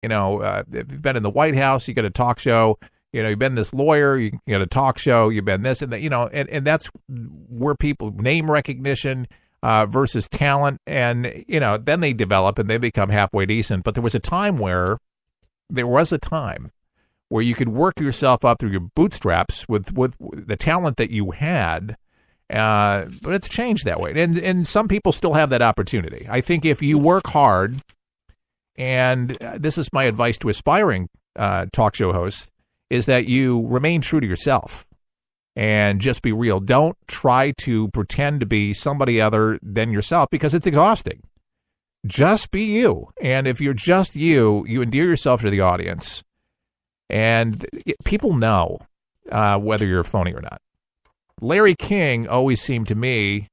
If you've been in the White House, you get a talk show. You've been this lawyer, you get a talk show, you've been this and that, and that's where people name recognition versus talent. And, then they develop and they become halfway decent. But there was a time where you could work yourself up through your bootstraps with the talent that you had. But it's changed that way. And some people still have that opportunity. I think if you work hard, and this is my advice to aspiring talk show hosts, is that you remain true to yourself and just be real. Don't try to pretend to be somebody other than yourself because it's exhausting. Just be you. And if you're just you, you endear yourself to the audience. And people know whether you're phony or not. Larry King always seemed to me,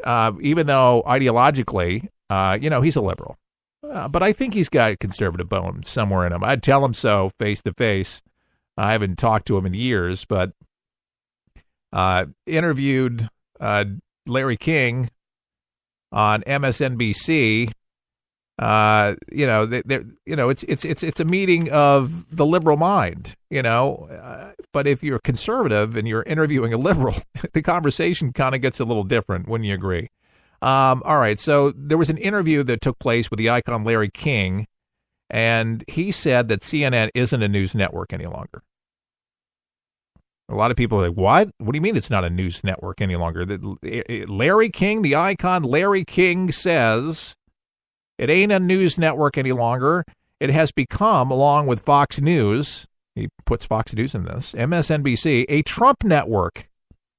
even though ideologically, he's a liberal. But I think he's got a conservative bone somewhere in him. I'd tell him so face to face. I haven't talked to him in years, but interviewed Larry King on MSNBC. It's a meeting of the liberal mind, but if you're conservative and you're interviewing a liberal, the conversation kind of gets a little different. Wouldn't you agree? All right. So there was an interview that took place with the icon Larry King, and he said that CNN isn't a news network any longer. A lot of people are like, what? What do you mean it's not a news network any longer? Larry King, the icon Larry King, says it ain't a news network any longer. It has become, along with Fox News, he puts Fox News in this, MSNBC, a Trump network.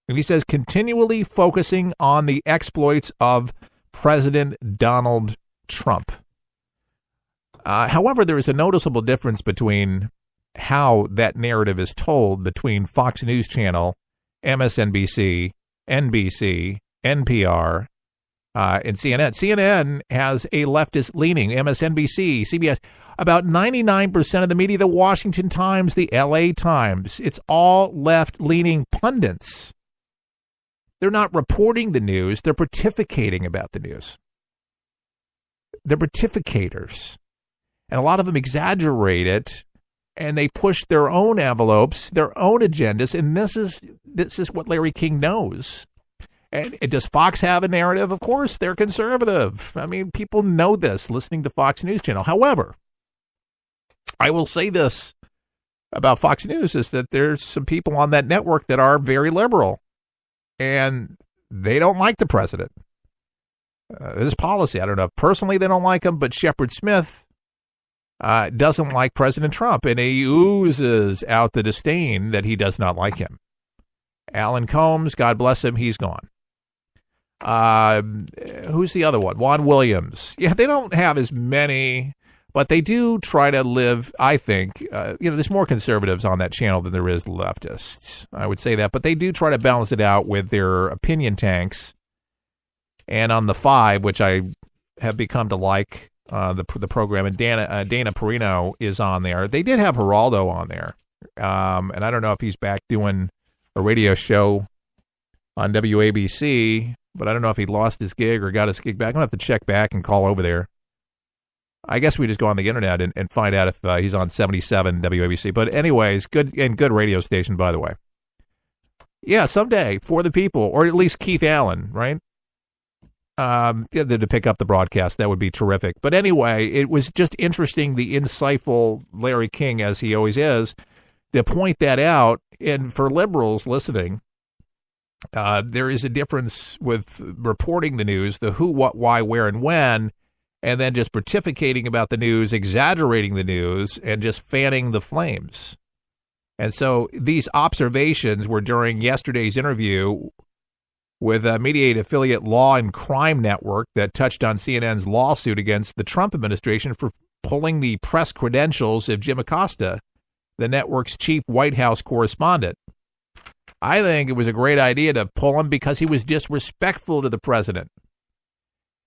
And he says continually focusing on the exploits of President Donald Trump. However, there is a noticeable difference between how that narrative is told between Fox News Channel, MSNBC, NBC, NPR, and CNN. CNN has a leftist leaning. MSNBC, CBS, about 99% of the media, the Washington Times, the LA Times, it's all left-leaning pundits. They're not reporting the news. They're pontificating about the news. They're pontificators. And a lot of them exaggerate it, and they push their own envelopes, their own agendas, and this is what Larry King knows. And does Fox have a narrative? Of course, they're conservative. I mean, people know this listening to Fox News Channel. However, I will say this about Fox News is that there's some people on that network that are very liberal, and they don't like the president. His policy, I don't know. Personally, they don't like him, but Shepard Smith doesn't like President Trump, and he oozes out the disdain that he does not like him. Alan Combs, God bless him, he's gone. Who's the other one? Juan Williams. Yeah, they don't have as many, but they do try to live, I think, there's more conservatives on that channel than there is leftists. I would say that, but they do try to balance it out with their opinion tanks. And on the 5, which I have become to like, the program, and Dana Perino is on there. They did have Geraldo on there, and I don't know if he's back doing a radio show on WABC, but I don't know if he lost his gig or got his gig back. I'm going to have to check back and call over there. I guess we just go on the internet and find out if he's on 77 WABC. But anyways, good radio station, by the way. Yeah, someday, For the People, or at least Keith Allen, right? To pick up the broadcast, that would be terrific. But anyway, it was just interesting, the insightful Larry King, as he always is, to point that out. And for liberals listening, there is a difference with reporting the news, the who, what, why, where, and when, and then just pontificating about the news, exaggerating the news, and just fanning the flames. And so these observations were during yesterday's interview with a Mediaite affiliate Law and Crime Network that touched on CNN's lawsuit against the Trump administration for pulling the press credentials of Jim Acosta, the network's chief White House correspondent. I think it was a great idea to pull him because he was disrespectful to the president.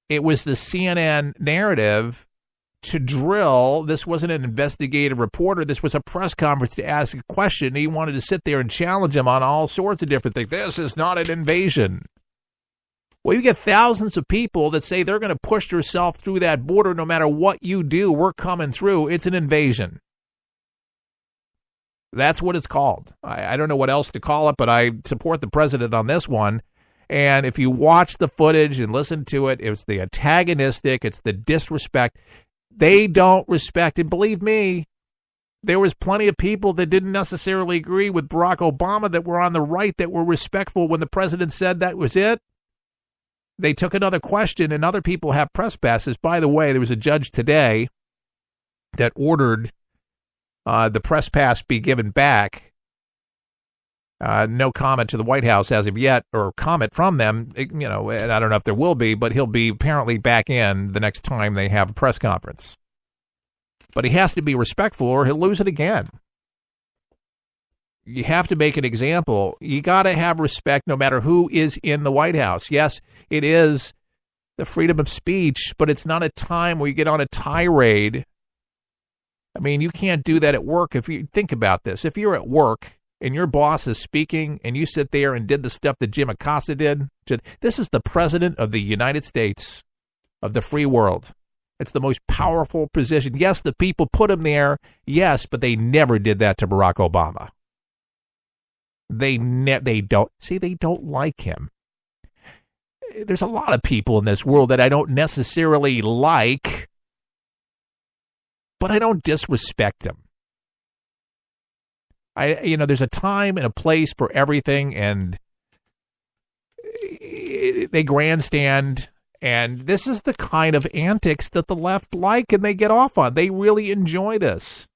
It was the CNN narrative to drill. This wasn't an investigative reporter. This was a press conference to ask a question. He wanted to sit there and challenge him on all sorts of different things. This is not an invasion. Well, you get thousands of people that say they're going to push yourself through that border no matter what you do. We're coming through. It's an invasion. That's what it's called. I don't know what else to call it, but I support the president on this one. And if you watch the footage and listen to it, it's the antagonistic, it's the disrespect. They don't respect. And believe me, there was plenty of people that didn't necessarily agree with Barack Obama that were on the right that were respectful when the president said that was it. They took another question, and other people have press passes. By the way, there was a judge today that ordered the press pass be given back. No comment to the White House as of yet, or comment from them, and I don't know if there will be, but he'll be apparently back in the next time they have a press conference. But he has to be respectful or he'll lose it again. You have to make an example. You got to have respect no matter who is in the White House. Yes, it is the freedom of speech, but it's not a time where you get on a tirade. I mean, you can't do that at work. If you think about this, if you're at work and your boss is speaking and you sit there and did the stuff that Jim Acosta did, this is the president of the United States of the free world. It's the most powerful position. Yes, the people put him there. Yes, but they never did that to Barack Obama. They don't like him. There's a lot of people in this world that I don't necessarily like, but I don't disrespect them. There's a time and a place for everything, and they grandstand, and this is the kind of antics that the left like and they get off on. They really enjoy this.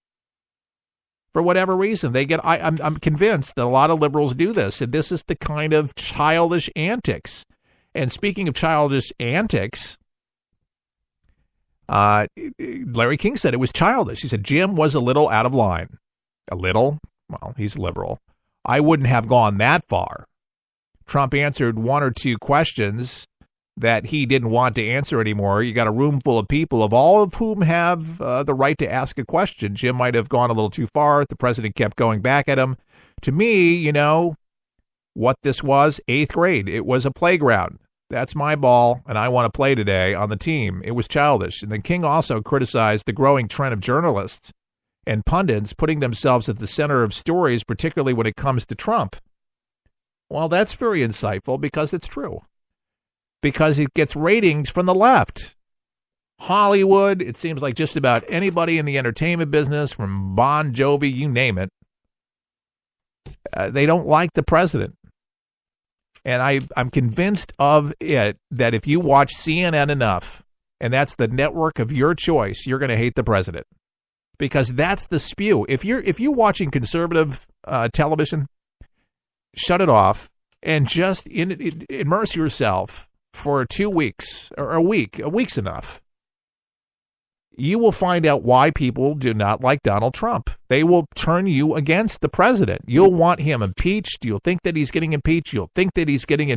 For whatever reason, I'm convinced that a lot of liberals do this, and this is the kind of childish antics. And speaking of childish antics, Larry King said it was childish. He said Jim was a little out of line. A little? Well, he's liberal. I wouldn't have gone that far. Trump answered one or two questions that he didn't want to answer anymore. You got a room full of people, of all of whom have the right to ask a question. Jim might have gone a little too far. The president kept going back at him. To me, what this was, 8th grade. It was a playground. That's my ball, and I want to play today on the team. It was childish. And then King also criticized the growing trend of journalists and pundits putting themselves at the center of stories, particularly when it comes to Trump. Well, that's very insightful because it's true. Because it gets ratings from the left. Hollywood, it seems like just about anybody in the entertainment business, from Bon Jovi, you name it, they don't like the president. And I'm convinced of it that if you watch CNN enough, and that's the network of your choice, you're going to hate the president. Because that's the spew. If you're watching conservative television, shut it off and just immerse yourself for 2 weeks or a week. A week's enough. You will find out why people do not like Donald Trump. They will turn you against the president. You'll want him impeached. You'll think that he's getting impeached. You'll think that he's getting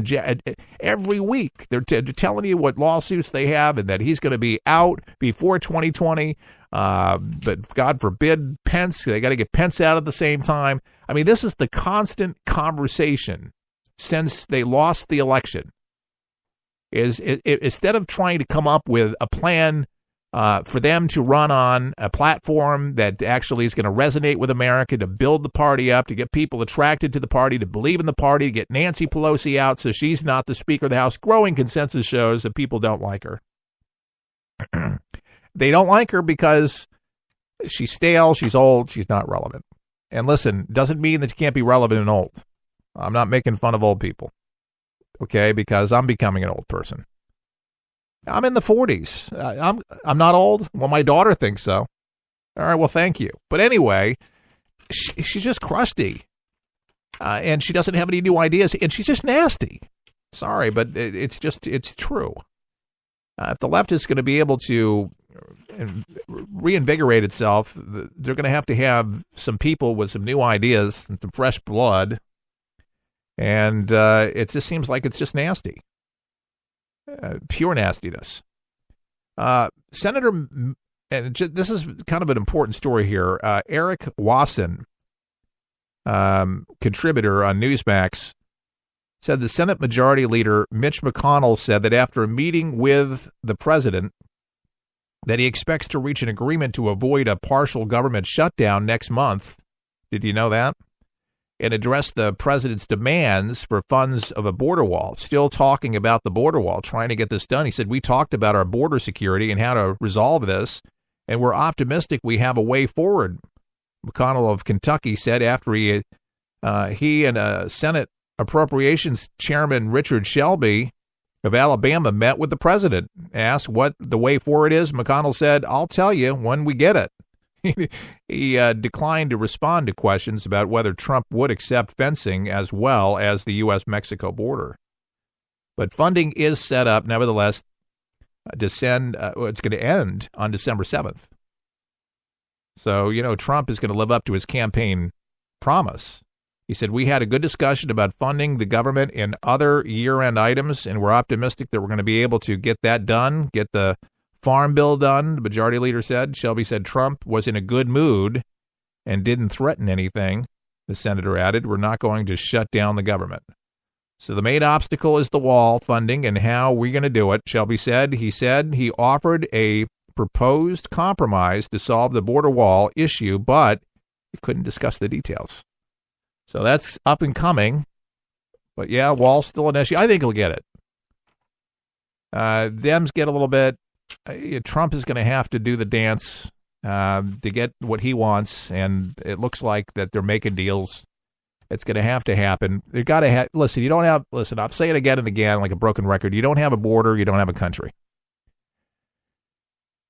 every week. They're telling you what lawsuits they have and that he's going to be out before 2020. But God forbid Pence. They got to get Pence out at the same time. I mean, this is the constant conversation since they lost the election. Instead of trying to come up with a plan for them to run on a platform that actually is going to resonate with America, to build the party up, to get people attracted to the party, to believe in the party, to get Nancy Pelosi out so she's not the Speaker of the House. Growing consensus shows that people don't like her. They don't like her because she's stale, she's old, she's not relevant. And listen, doesn't mean that you can't be relevant and old. I'm not making fun of old people. Okay, because I'm becoming an old person. I'm in the 40s. I'm not old. Well, my daughter thinks so. All right, well, thank you. But anyway, she's just crusty, and she doesn't have any new ideas, and she's just nasty. Sorry, but it's true. If the left is going to be able to reinvigorate itself, they're going to have some people with some new ideas and some fresh blood. And it just seems like it's just nasty. Pure nastiness. Senator, and this is kind of an important story here, Eric Wasson, contributor on Newsmax, said the Senate Majority Leader Mitch McConnell said that after a meeting with the president, that he expects to reach an agreement to avoid a partial government shutdown next month. Did you know that? And address the president's demands for funds of a border wall. Still talking about the border wall, trying to get this done. He said, we talked about our border security and how to resolve this, and we're optimistic we have a way forward. McConnell of Kentucky said after he and Senate Appropriations Chairman Richard Shelby of Alabama met with the president. Asked what the way forward is, McConnell said, I'll tell you when we get it. He declined to respond to questions about whether Trump would accept fencing as well as the U.S.-Mexico border. But funding is set up, nevertheless, it's going to end on December 7th. So, Trump is going to live up to his campaign promise. He said, we had a good discussion about funding the government in other year-end items, and we're optimistic that we're going to be able to get that done, get the Farm Bill done, the majority leader said. Shelby said Trump was in a good mood and didn't threaten anything. The senator added, we're not going to shut down the government. So the main obstacle is the wall funding and how we're going to do it, Shelby said. He said he offered a proposed compromise to solve the border wall issue, but he couldn't discuss the details. So that's up and coming. But yeah, wall's still an issue. I think he'll get it. Dems get a little bit. Trump is going to have to do the dance to get what he wants, and it looks like that they're making deals. It's going to happen. They've got to have. Listen, I'll say it again and again like a broken record. You don't have a border, you don't have a country.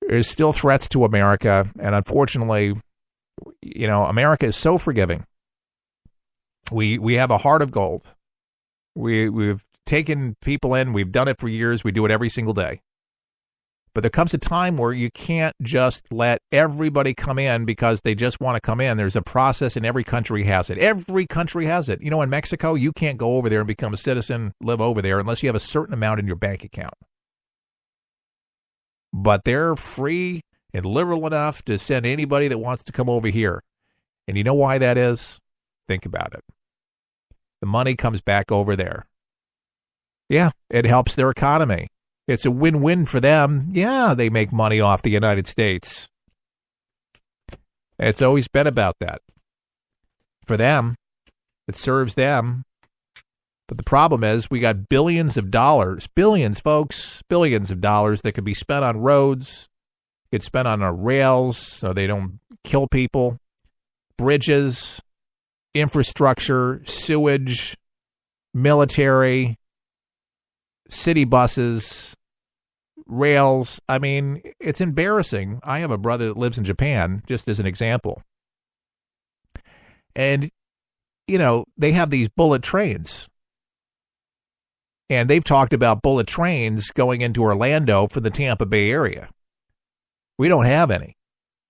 There's still threats to America, and unfortunately, America is so forgiving. We have a heart of gold. We've taken people in. We've done it for years. We do it every single day. But there comes a time where you can't just let everybody come in because they just want to come in. There's a process, and every country has it. Every country has it. In Mexico, you can't go over there and become a citizen, live over there, unless you have a certain amount in your bank account. But they're free and liberal enough to send anybody that wants to come over here. And you know why that is? Think about it. The money comes back over there. Yeah, it helps their economy. It's a win-win for them. Yeah, they make money off the United States. It's always been about that. For them, it serves them. But the problem is we got billions of dollars, billions, folks, billions of dollars that could be spent on roads, get spent on our rails so they don't kill people, bridges, infrastructure, sewage, military, city buses, rails. I mean, it's embarrassing. I have a brother that lives in Japan, just as an example. And, they have these bullet trains. And they've talked about bullet trains going into Orlando for the Tampa Bay area. We don't have any.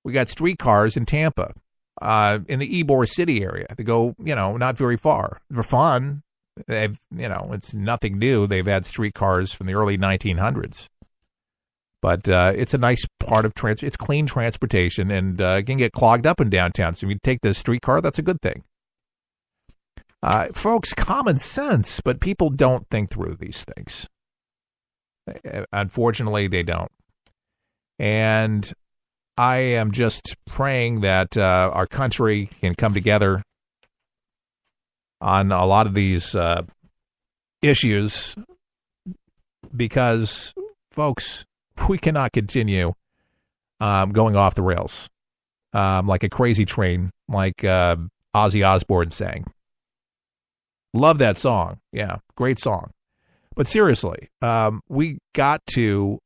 We got streetcars in Tampa, in the Ybor City area. They go, not very far. They're fun. They've, it's nothing new. They've had streetcars from the early 1900s. But it's a nice part of it's clean transportation, and it can get clogged up in downtown. So if you take the streetcar, that's a good thing. Folks, common sense, but people don't think through these things. Unfortunately, they don't. And I am just praying that our country can come together on a lot of these issues, because, folks, we cannot continue going off the rails like a crazy train, like Ozzy Osbourne sang. Love that song. Yeah, great song. But seriously, we got to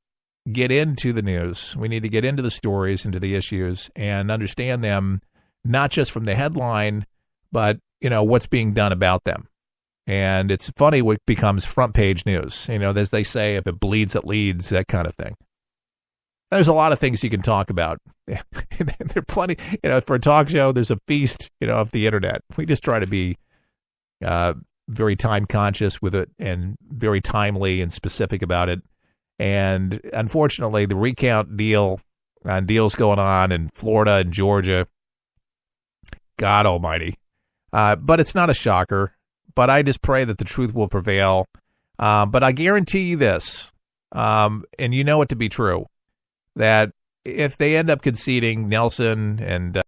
get into the news. We need to get into the stories, into the issues, and understand them, not just from the headline, but what's being done about them. And it's funny what becomes front page news. As they say, if it bleeds, it leads, that kind of thing. There's a lot of things you can talk about. There are plenty, for a talk show, there's a feast, of the internet. We just try to be very time conscious with it and very timely and specific about it. And unfortunately, the recount deals going on in Florida and Georgia, God almighty. But it's not a shocker. but I just pray that the truth will prevail. But I guarantee you this, and you know it to be true, that if they end up conceding, Nelson and